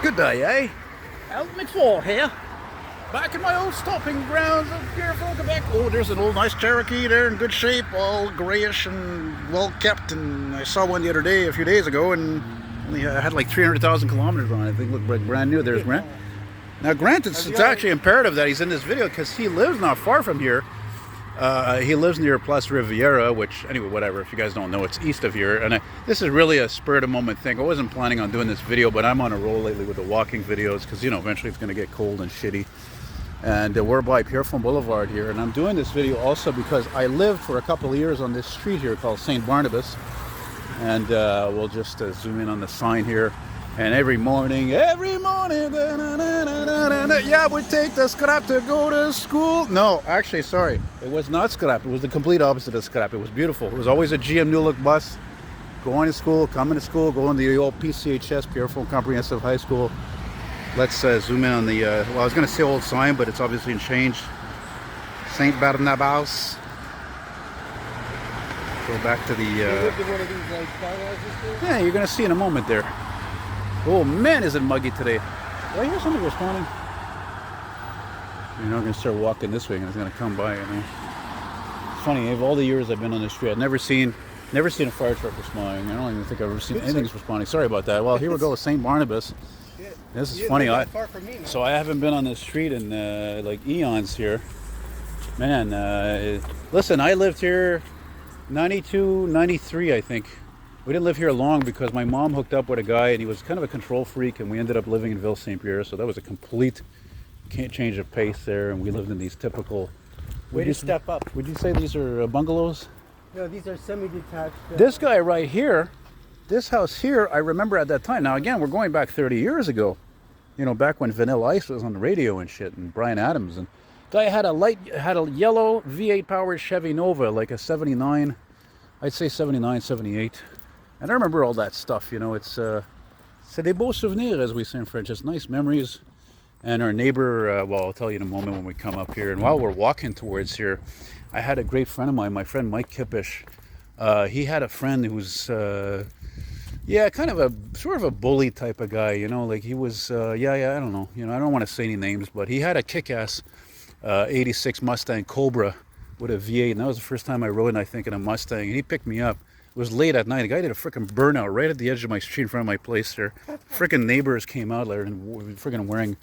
Good day, eh? Elton McFall here. Back in my old stomping grounds of Pierrefonds, Quebec. Oh, there's an old nice Cherokee there in good shape, all grayish and well kept. And I saw one the other day, a few days ago, and only had like 300,000 kilometers on it. I think looked like brand new. There's Grant. Now, Grant, it's actually imperative that he's in this video because he lives not far from here. He lives near Place Riviera, which, anyway, whatever, if you guys don't know, it's east of here. And this is really a spur-of-the-moment thing. I wasn't planning on doing this video, but I'm on a roll lately with the walking videos because, you know, eventually it's going to get cold and shitty. And we're by Pierrefonds Boulevard here. And I'm doing this video also because I lived for a couple of years on this street here called St. Barnabas. And we'll just zoom in on the sign here. And every morning, yeah, we take the scrap to go to school. No, actually, sorry. It was not scrap. It was the complete opposite of scrap. It was beautiful. It was always a GM New Look bus. Going to school, coming to school, going to the old PCHS, Pierrefonds Comprehensive High School. Let's zoom in on the, well, I was going to say old sign, but it's obviously changed. St. Barnabas. Go back to the... You lived in one of these, like, townhouses too? Yeah, you're going to see in a moment there. Oh man, is it muggy today. Did I hear somebody responding? You know, I'm going to start walking this way and it's going to come by, you know. It's funny, of all the years I've been on this street, I've never seen a fire truck responding. I don't even think I've ever seen anything responding. Sorry about that. Well, here we go with St. Barnabas. This is funny. So I haven't been on this street in like eons here. Man, listen, I lived here 92, 93, I think. We didn't live here long because my mom hooked up with a guy and he was kind of a control freak, and we ended up living in Ville St. Pierre, so that was a complete change of pace there, and we lived in these typical... Way to step up. Would you say these are bungalows? No, these are semi-detached. This guy right here, this house here, I remember at that time. Now again, we're going back 30 years ago. You know, back when Vanilla Ice was on the radio and shit, and Bryan Adams. And guy had a yellow V8 powered Chevy Nova, like a 79, I'd say 79, 78. And I remember all that stuff, you know. It's des beaux souvenirs, as we say in French. It's nice memories. And our neighbor, well, I'll tell you in a moment when we come up here. And while we're walking towards here, I had a great friend of mine, my friend Mike Kippish. He had a friend who's, yeah, kind of a sort of a bully type of guy, you know. Like he was, I don't know. You know, I don't want to say any names, but he had a kick-ass 86 Mustang Cobra with a V8. And that was the first time I rode, I think, in a Mustang. And he picked me up. It was late at night. The guy did a freaking burnout right at the edge of my street in front of my place there. Freaking neighbors came out there and freaking wearing,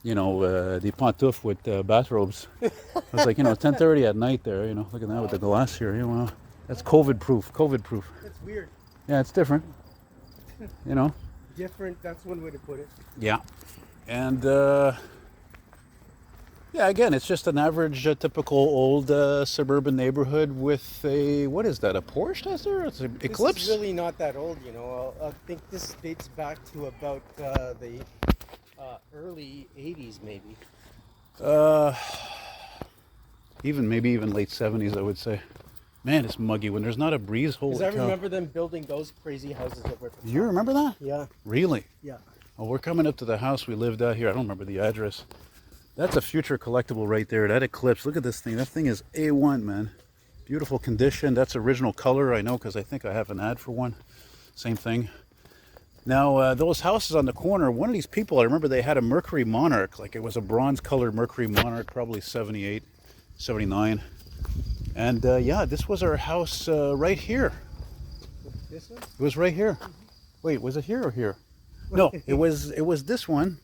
you know, the pantoufles with bathrobes. It was like, you know, 10:30 at night there, you know, look at that with the glass here. You know, that's COVID proof. That's weird. Yeah, it's different. You know. Different, that's one way to put it. Yeah. And, yeah, again, it's just an average, typical old suburban neighborhood with a, what is that, a Porsche? Is there? It's an Eclipse? This is really not that old, you know. I think this dates back to about the early 80s, maybe. Maybe even late 70s, I would say. Man, it's muggy when there's not a breeze. Holy Because I cow. remember them building those crazy houses that were... You remember that? Yeah. Really? Yeah. Well, we're coming up to the house we lived at here. I don't remember the address. That's a future collectible right there. That Eclipse. Look at this thing. That thing is A1, man. Beautiful condition. That's original color, I know, because I think I have an ad for one. Same thing. Now, those houses on the corner, one of these people, I remember they had a Mercury Monarch. Like it was a bronze-colored Mercury Monarch, probably 78, 79. And, yeah, this was our house right here. This one? It was right here. Wait, was it here or here? No, it was this one.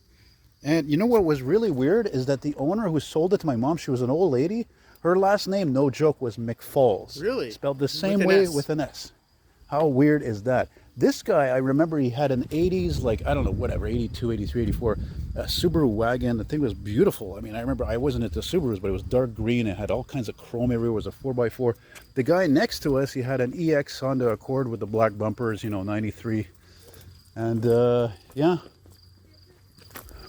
And you know what was really weird is that the owner who sold it to my mom, she was an old lady. Her last name, no joke, was McFalls. Really? Spelled the same way S. with an S. How weird is that? This guy, I remember he had an 80s, like, I don't know, whatever, 82, 83, 84, a Subaru wagon. The thing was beautiful. I mean, I remember I wasn't into Subarus, but it was dark green. It had all kinds of chrome everywhere. It was a 4x4. The guy next to us, he had an EX Honda Accord with the black bumpers, you know, 93. And, yeah.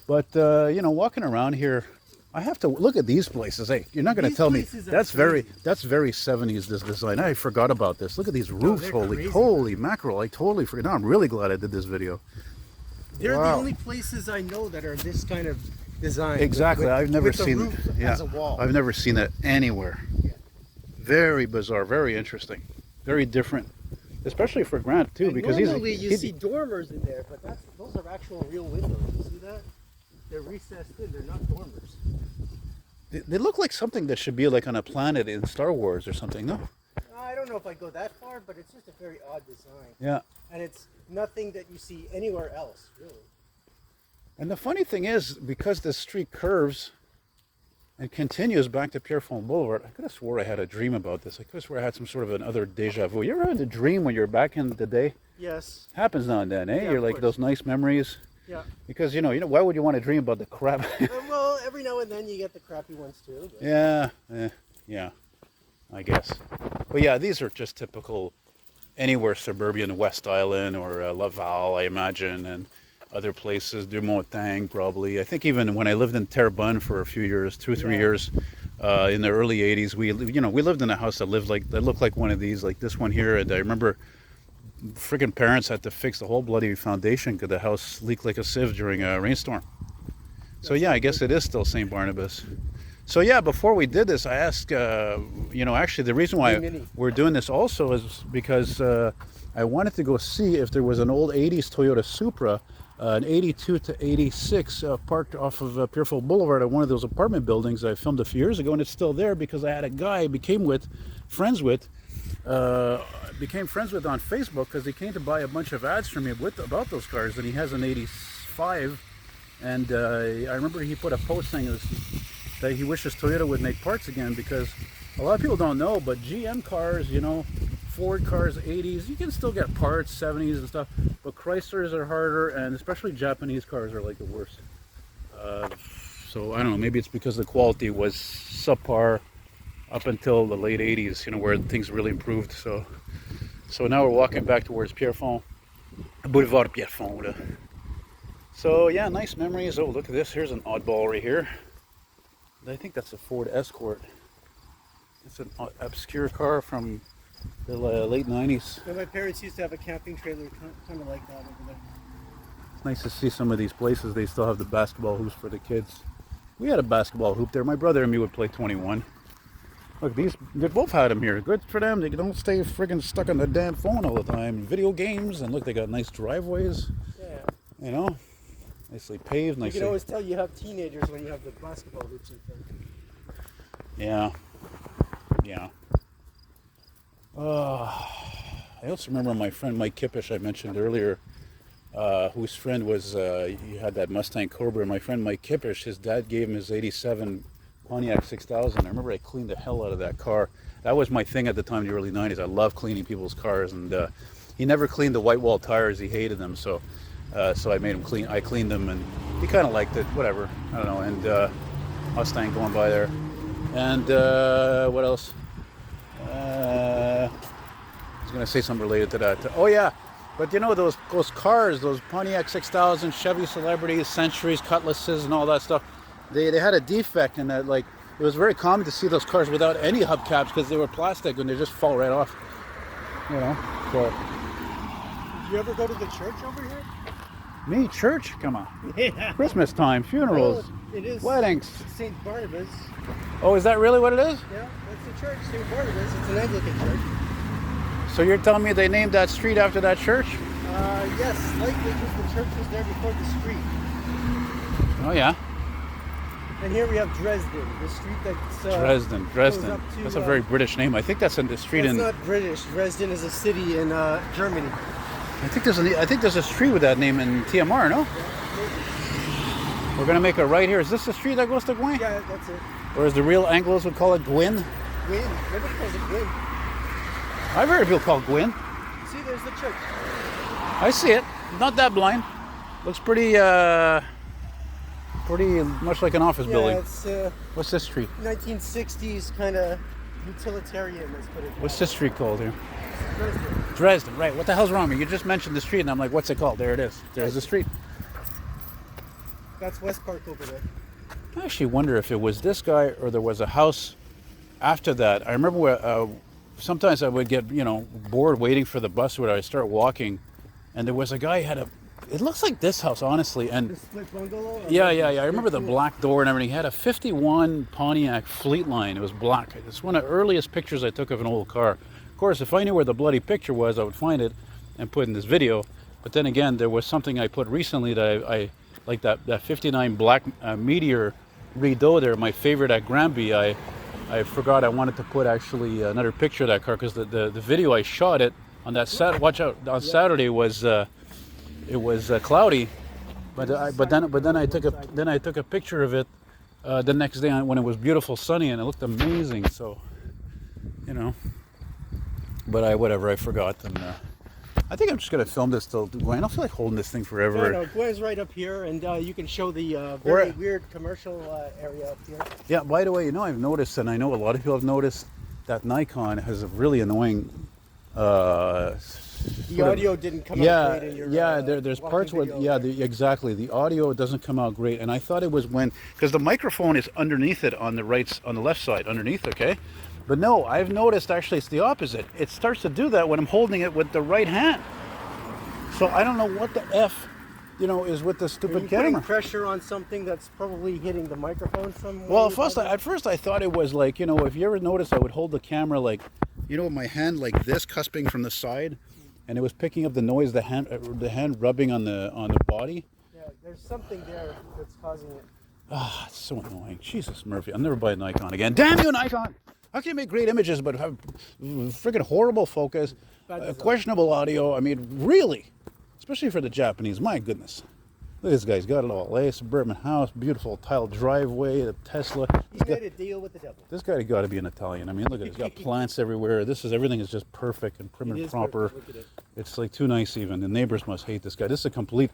But, you know, walking around here, I have to look at these places. Hey, you're not going to tell me that's very 70s, this design. I forgot about this. Look at these roofs. Holy mackerel. I totally forgot. No, I'm really glad I did this video. They're the only places I know that are this kind of design. Exactly. I've never seen it. Yeah. As a wall. I've never seen that anywhere. Yeah. Very bizarre, very interesting, very different. especially for Grant too, And because normally you see dormers in there, but those are actual real windows. You see that? They're recessed in. They're not dormers. they look like something that should be like on a planet in Star Wars or something. No? I don't know if I go that far, but it's just a very odd design. Yeah. And it's nothing that you see anywhere else, really. And the funny thing is, because this street curves and continues back to Pierrefonds Boulevard, I could have swore I had a dream about this. I could have swore I had some sort of another deja vu. You ever had a dream when you're back in the day? Yes. Happens now and then, eh? Yeah, You're of like course. those nice memories. Yeah. Because why would you want to dream about the crap? Well, every now and then you get the crappy ones too. But... Yeah, I guess. But yeah, these are just typical anywhere suburban, West Island or Laval, I imagine, and other places, Dumontagne probably. I think even when I lived in Terrebonne for a few years, 2 or 3 years, in the early 80s, we lived in a house that looked like one of these, like this one here. And I remember freaking parents had to fix the whole bloody foundation because the house leaked like a sieve during a rainstorm. So yeah, I guess it is still St. Barnabas. So yeah, before we did this, I asked, actually the reason why we're doing this also is because I wanted to go see if there was an old 80s Toyota Supra, an 82 to 86 parked off of Pierrefonds Boulevard at one of those apartment buildings I filmed a few years ago, and it's still there because I had a guy I became friends with on Facebook because he came to buy a bunch of ads from me about those cars, and he has an 85, and I remember he put a post saying that he wishes Toyota would make parts again, because a lot of people don't know, but GM cars, Ford cars, 80s, you can still get parts, 70s and stuff, but Chryslers are harder, and especially Japanese cars are like the worst. So I don't know, maybe it's because the quality was subpar up until the late 80s, where things really improved. So now we're walking back towards Pierrefonds, Boulevard Pierrefonds. So yeah, nice memories. Oh, look at this. Here's an oddball right here. I think that's a Ford Escort. It's an obscure car from the late 90s. Yeah, my parents used to have a camping trailer kind of like that over there. It's nice to see some of these places. They still have the basketball hoops for the kids. We had a basketball hoop there. My brother and me would play 21. Look, they both had them here. Good for them. They don't stay friggin' stuck on the damn phone all the time. Video games, and look, they got nice driveways. Yeah. Nicely paved. You can always tell you have teenagers when you have the basketball hoops in front. Yeah. I also remember my friend Mike Kippish I mentioned earlier, whose friend was, he had that Mustang Cobra. My friend Mike Kippish, his dad gave him his 87 Pontiac 6000. I remember I cleaned the hell out of that car. That was my thing at the time in the early 90s. I loved cleaning people's cars, and he never cleaned the white wall tires. He hated them, so I made him clean. I cleaned them, and he kind of liked it. Whatever, I don't know. And Mustang going by there, and what else? I was gonna say something related to that. Oh yeah, but those cars, those Pontiac 6000, Chevy Celebrities, Centuries, Cutlasses, and all that stuff. They had a defect in that, like, it was very common to see those cars without any hubcaps because they were plastic and they just fall right off. So. Did you ever go to the church over here? Me, church? Come on. Yeah. Christmas time, funerals, it is weddings. St. Barnabas. Oh, is that really what it is? Yeah, that's the church, St. Barnabas. It's an Anglican church. So you're telling me they named that street after that church? Yes, likely because the church was there before the street. Oh yeah. And here we have Dresden, the street that's... Dresden. goes up to, That's a very British name. I think that's in the street It's in... not British. Dresden is a city in Germany. I think there's a street with that name in TMR, no? Yeah, We're gonna make a right here. Is this the street that goes to Gwyn? yeah, that's it. Or as the real Anglos would call it, Gwyn? Gwyn. Nobody calls it Gwyn. I've heard people call it Gwyn. See, there's the church. I see it. Not that blind. Looks pretty much like an office building. It's What's this street? 1960s kind of utilitarian, let's put it. What's this street called here? Dresden. Dresden, right. What the hell's wrong with me? You just mentioned the street and I'm like, what's it called? There it is. There's the street. That's West Park over there. I actually wonder if it was this guy or there was a house after that. I remember sometimes I would get, bored waiting for the bus where I start walking, and there was a guy who had it looks like this house, honestly. And The split bungalow? yeah. I remember the black door and everything. He had a 51 Pontiac Fleetline. It was black. It's one of the earliest pictures I took of an old car. Of course, if I knew where the bloody picture was, I would find it and put in this video. But then again, there was something I put recently that I like that 59 black Meteor Rideau there, my favorite at Granby. I forgot I wanted to put actually another picture of that car because the video I shot it on that watch out, on Saturday was it was cloudy, but then I took a picture of it the next day when it was beautiful sunny and it looked amazing. So you know, but whatever, I forgot. And I think I'm just gonna film this till Gwen. I don't feel like holding this thing forever. No, Gwen's right up here, and you can show the very weird commercial area up here. Yeah, by the way, you know, I've noticed, and I know a lot of people have noticed, that Nikon has a really annoying the audio didn't come out great in your there's parts where exactly, the audio doesn't come out great, and I thought it was because the microphone is underneath it on the left side underneath, okay, but no, I've noticed actually it's the opposite. It starts to do that when I'm holding it with the right hand. So I don't know what the F, you know, is with the stupid camera. Putting pressure on something that's probably hitting the microphone from. Well, at first I thought it was like, you know, if you ever noticed, I would hold the camera like, you know, with my hand like this, cusping from the side, and it was picking up the noise, the hand rubbing on the body. Yeah, there's something there that's causing it. Ah, it's so annoying. Jesus, Murphy, I'll never buy a Nikon again. Damn you, Nikon! How can you make great images but have friggin' horrible focus, questionable audio? I mean, really? Especially for the Japanese, my goodness. Look at this guy, he's got it all. A suburban house, beautiful tiled driveway, a Tesla. He's made a deal with the devil. This guy got to be an Italian. I mean, look at it, he's got plants everywhere. Everything is just perfect and prim and proper. It's like too nice even. The neighbors must hate this guy. This is a complete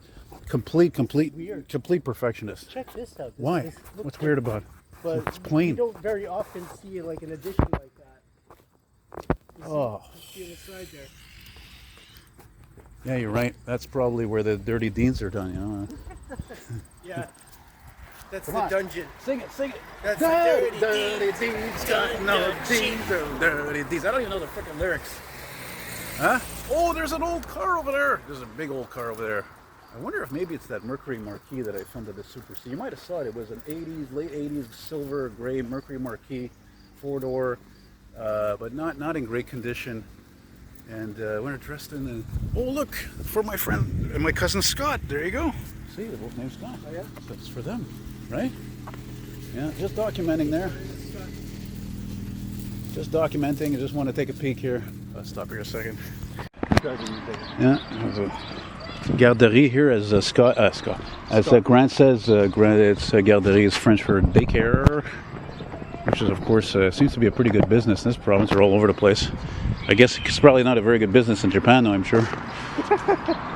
perfectionist. Check this out. Why? What's weird about it? But it's plain. You don't very often see like an addition like that. You see on the side there. Yeah, you're right. That's probably where the dirty deeds are done, you know. Yeah. That's the dungeon. Sing it. That's the dirty deeds. Got no deeds, dirty deeds. I don't even know the freaking lyrics. Huh? Oh, there's an old car over there. There's a big old car over there. I wonder if maybe it's that Mercury Marquis that I found at the Super C. You might have saw it. It was an late 80s silver gray Mercury Marquis, 4-door, but not in great condition. And when it's dressed in the... Oh, look, for my friend and my cousin Scott. There you go. See, they're both named Scott. Oh, yeah? So it's for them, right? Yeah, just documenting there. Just documenting. I just want to take a peek here. Let's stop here a second. Yeah, there's a garderie here, as Grant says. Garderie is French for daycare, which is, of course, seems to be a pretty good business in this province. They're all over the place. I guess it's probably not a very good business in Japan, though, I'm sure.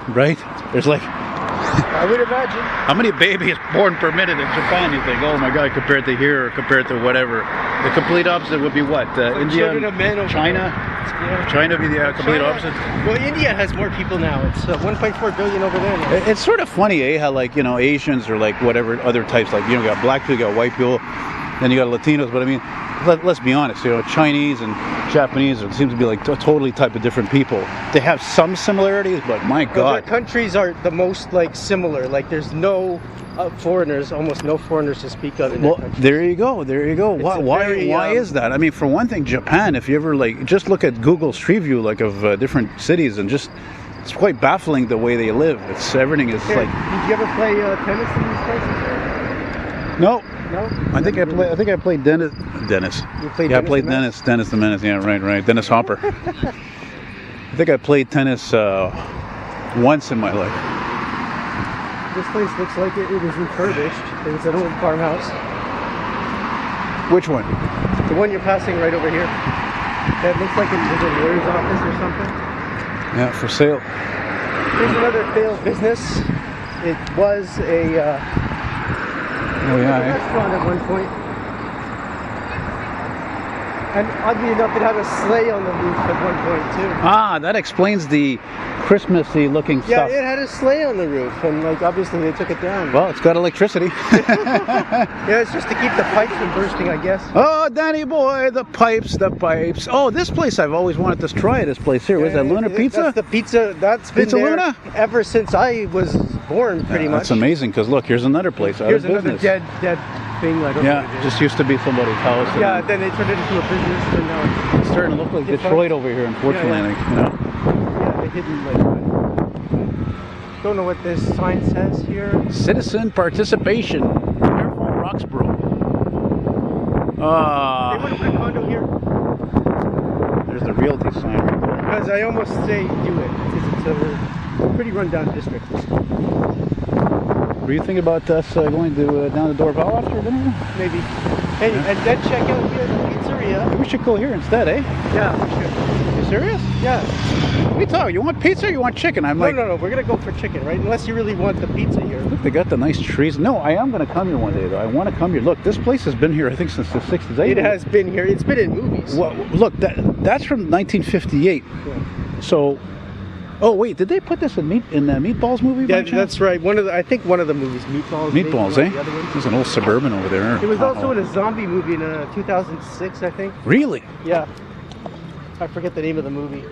Right? There's like... I would imagine. How many babies born per minute in Japan, you think? Oh my God, compared to here, or compared to whatever. The complete opposite would be what? India, China? Yeah. China would be the complete opposite? Well, India has more people now. It's 1.4 billion over there now. It's sort of funny, how like, you know, Asians or like whatever other types, like, you know, you got black people, you got white people, then you got Latinos, but I mean, let's be honest, you know, Chinese and Japanese, it seems to be like totally type of different people. They have some similarities, but my God. Their countries are the most like similar. Like there's no foreigners, almost no foreigners to speak of in their countries. There you go. Why is that? I mean, for one thing, Japan, if you ever like, just look at Google Street View, like of different cities, and just, it's quite baffling the way they live. Everything is like... Did you ever play tennis in these places? No. No? I think I played Dennis. You played I played Dennis the Menace. Yeah, right. Dennis Hopper. I think I played tennis once in my life. This place looks like it was refurbished. It's an old farmhouse. Which one? The one you're passing right over here. That looks like it was a lawyer's office or something. Yeah, for sale. Here's another failed business. It was a restaurant at one point. And oddly enough, it had a sleigh on the roof at one point too. Ah, that explains the Christmassy looking stuff. Yeah, it had a sleigh on the roof, and like obviously they took it down. Well, it's got electricity. Yeah, it's just to keep the pipes from bursting, I guess. Oh, Danny boy, the pipes. Oh, this place I've always wanted to try. This place here, was that Luna Pizza? That's the pizza. That's been Pizza there Luna? ever since I was born, pretty much. That's amazing, because look, here's another place. Here's another dead thing. I don't know what it is. Just used to be somebody's house. Yeah, then they turned it into a business, and now it's starting to look like Detroit over here, unfortunately. Yeah, Like, you know. Yeah, the hidden like. Don't know what this sign says here. Citizen participation. Pierrefonds, Roxborough. They want to put a condo here. There's the realty sign right there. Because I almost say do it, because it's a pretty run-down district. What do you think about us going to down to Dorval after dinner? Maybe. Hey, and then check out here the pizzeria. We should go here instead, eh? Yeah, we should. You serious? Yeah. What are you talking? You want pizza or you want chicken? I'm like, No, we're going to go for chicken, right? Unless you really want the pizza here. look, they got the nice trees. No, I am going to come here one day, though. I want to come here. Look, this place has been here, I think, since the 60s. It has been here. It's been in movies. Well, look, that's from 1958. Yeah. So, oh wait, did they put this in the Meatballs movie? Yeah, that's right. I think one of the movies, Meatballs. Meatballs, maybe, eh? The other one. There's an old Suburban over there. It was also in a zombie movie in 2006, I think. Really? Yeah. I forget the name of the movie.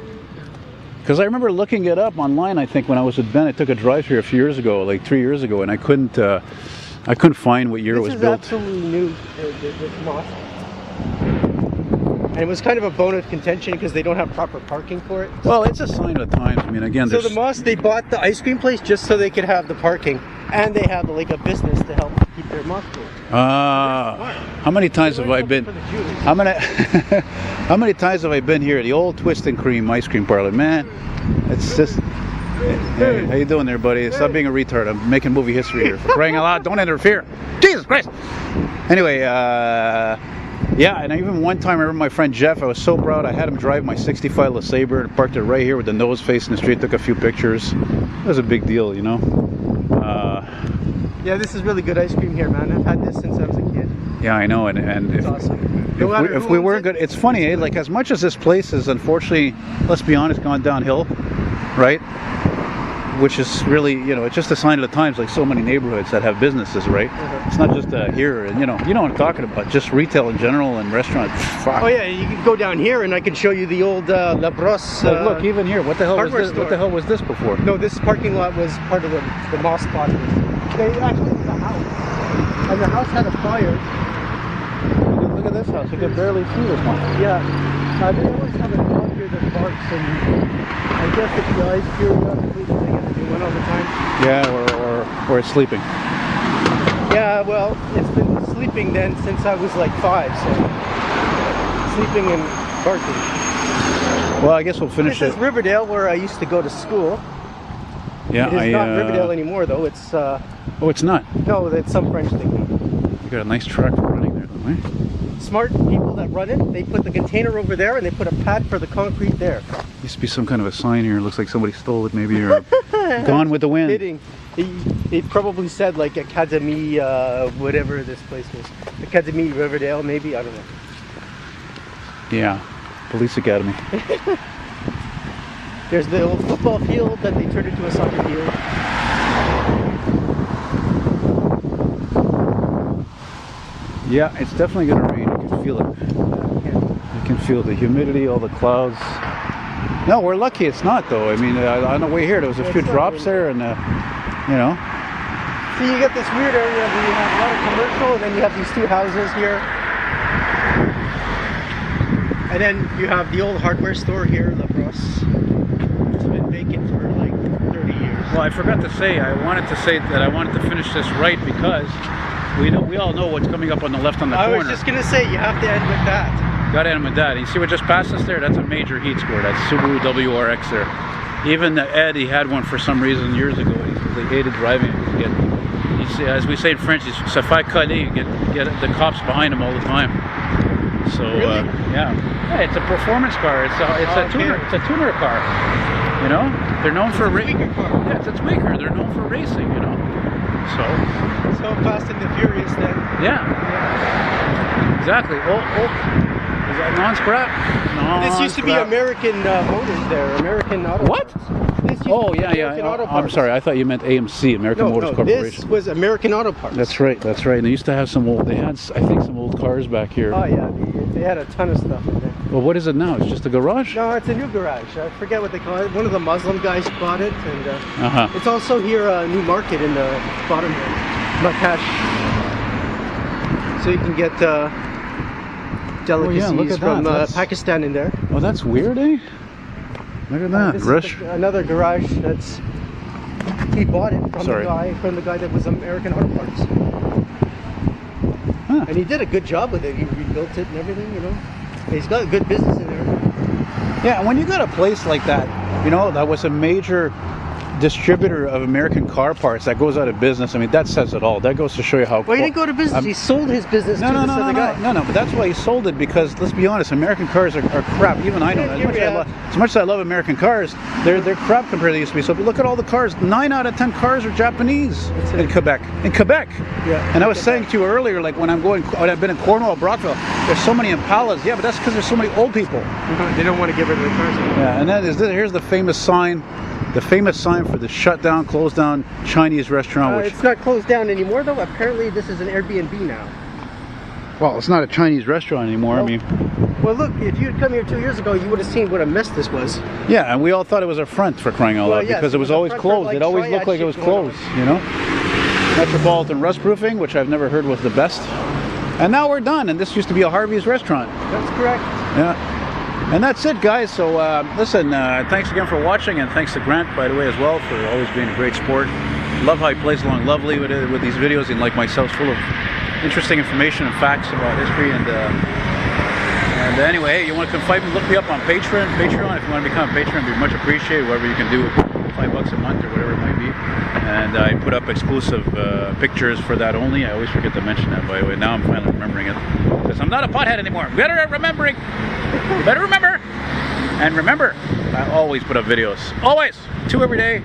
Because I remember looking it up online. I think when I was at Ben, I took a drive here a few years ago, like 3 years ago, and I couldn't find what year it was built. This is absolutely new. This mosque. And it was kind of a bone of contention because they don't have proper parking for it. Well, it's a sign of the times. I mean, again, So the mosque, they bought the ice cream place just so they could have the parking, and they have like a business to help keep their mosque going. How many times have I been? How many times have I been here? The old Twist and Cream ice cream parlor, man. It's just. Hey, how you doing there, buddy? Stop being a retard. I'm making movie history here. For crying out loud, don't interfere. Jesus Christ. Anyway, yeah, and even one time I remember my friend Jeff, I was so proud. I had him drive my 65 LeSabre and parked it right here with the nose facing the street, took a few pictures. It was a big deal, you know. Yeah, this is really good ice cream here, man. I've had this since I was a kid. Yeah, I know, and It's awesome. if we were good, it's funny, eh? Like, as much as this place is, unfortunately, let's be honest, gone downhill, right? Which is really, you know, it's just a sign of the times, like so many neighborhoods that have businesses, right? It's not just here, and you know what I'm talking about, just retail in general and restaurants. Fuck. Oh yeah, you can go down here and I can show you the old La Brosse. Look, even here, what the hell was this? store. What the hell was this before? No, this parking lot was part of the mosque lot. They actually was a house, and the house had a fire. Look at this house. You can barely see this one. Yeah, they always have a dog here that barks, and I guess it's the eyes curiosity, they get a new one all the time. Yeah, or it's sleeping. Yeah, well, it's been sleeping then since I was like 5, so sleeping and barking. Well, I guess we'll finish This it. is Riverdale, where I used to go to school. Yeah, It's not Riverdale anymore, though. It's oh, it's not. no, it's some French thing. You got a nice truck running there, don't we? Smart people that run it, they put the container over there and they put a pad for the concrete there. Used to be some kind of a sign here. Looks like somebody stole it, maybe, or Gone with the Wind. Fitting. He probably said like Academy, whatever this place was. Academy Riverdale, maybe, I don't know. Yeah, Police Academy. There's the old football field that they turned into a soccer field. Yeah, it's definitely going to rain. You can feel it. You can feel the humidity, all the clouds. No, we're lucky it's not, though. I mean, on the way here, there was a few drops there, and, you know. See, you get this weird area where you have a lot of commercial, and then you have these 2 houses here. And then you have the old hardware store here, La Brosse. It's been vacant for like 30 years. Well, I forgot to say, I wanted to finish this right because we all know what's coming up on the left on the corner. I was just going to say, you have to end with that. Got to end with that. You see what just passed us there? That's a major heat score. That's Subaru WRX there. Even Ed, he had one for some reason years ago. He hated driving it. As we say in French, he's se fait coller. You get the cops behind him all the time. So Really? yeah, it's a performance car. It's a tuner. It's a tuner car. You know, they're known for racing. Yeah, it's tweaker. They're known for racing. You know, so Fast and the Furious then. yeah. Exactly. Oh, is that non-scrap? This used to be American Motors there. American Auto. What? This used to Oh be yeah. American Auto I'm Parts. sorry. I thought you meant AMC, American Motors This Corporation. was American Auto Parts. That's right. That's right. And they used to have some old. They had, I think, some old cars back here. Oh yeah, they had a ton of stuff in there. Well, what is it now? It's just a garage. No, it's a new garage. I forget what they call it. One of the Muslim guys bought it, and Uh-huh. it's also here a new market in the bottom here, Makash. So you can get delicacies look at from that. That's- Pakistan in there. Oh, that's weird, eh? Look at that. This Rush. is another garage that's he bought it from Sorry. the guy that was American Auto Parts. Huh. And he did a good job with it. He rebuilt it and everything, you know. He's got a good business in there. Yeah, and when you got a place like that, you know, that was a major distributor of American car parts that goes out of business. I mean, that says it all. That goes to show you how. Well, he didn't go to business. He sold his business to this other guy. No, but that's why he sold it, because let's be honest, American cars are crap. Even I know that. As much as I love American cars, they're crap compared to they used to be. So if you look at all the cars, 9 out of 10 cars are Japanese in Quebec. In Quebec. Yeah. And I was saying to you earlier, like when I've been in Cornwall, Brockville, there's so many Impalas. Yeah, but that's because there's so many old people. They don't want to get rid of the cars anymore. Yeah, and then here's the famous sign. The famous sign for the shut down, closed down Chinese restaurant. Which, it's not closed down anymore, though. Apparently, this is an Airbnb now. well, it's not a Chinese restaurant anymore. Well, I mean, well, look, if you had come here 2 years ago, you would have seen what a mess this was. yeah, and we all thought it was a front, for crying out loud, yes, because it was always closed. It always looked like it was closed, you know. Metropolitan Rust Proofing, which I've never heard was the best. And now we're done, and this used to be a Harvey's restaurant. That's correct. Yeah. And that's it, guys. So listen, thanks again for watching, and thanks to Grant, by the way, as well, for always being a great sport. Love how he plays along lovely with these videos, and like myself, full of interesting information and facts about history. And anyway, hey, you want to come fight me? Look me up on Patreon. If you want to become a patron, it'd be much appreciated. Whatever you can do, $5 a month or whatever it might be. And I put up exclusive pictures for that only. I always forget to mention that, by the way. Now I'm finally remembering it, because I'm not a pothead anymore. Better at remembering. You better remember. And remember, I always put up videos. Always. 2 every day.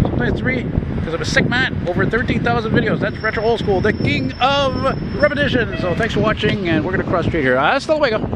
Sometimes 3. Because I'm a sick man. Over 13,000 videos. That's Retro Old School, the king of repetition. So thanks for watching, and we're going to cross straight here. Hasta luego.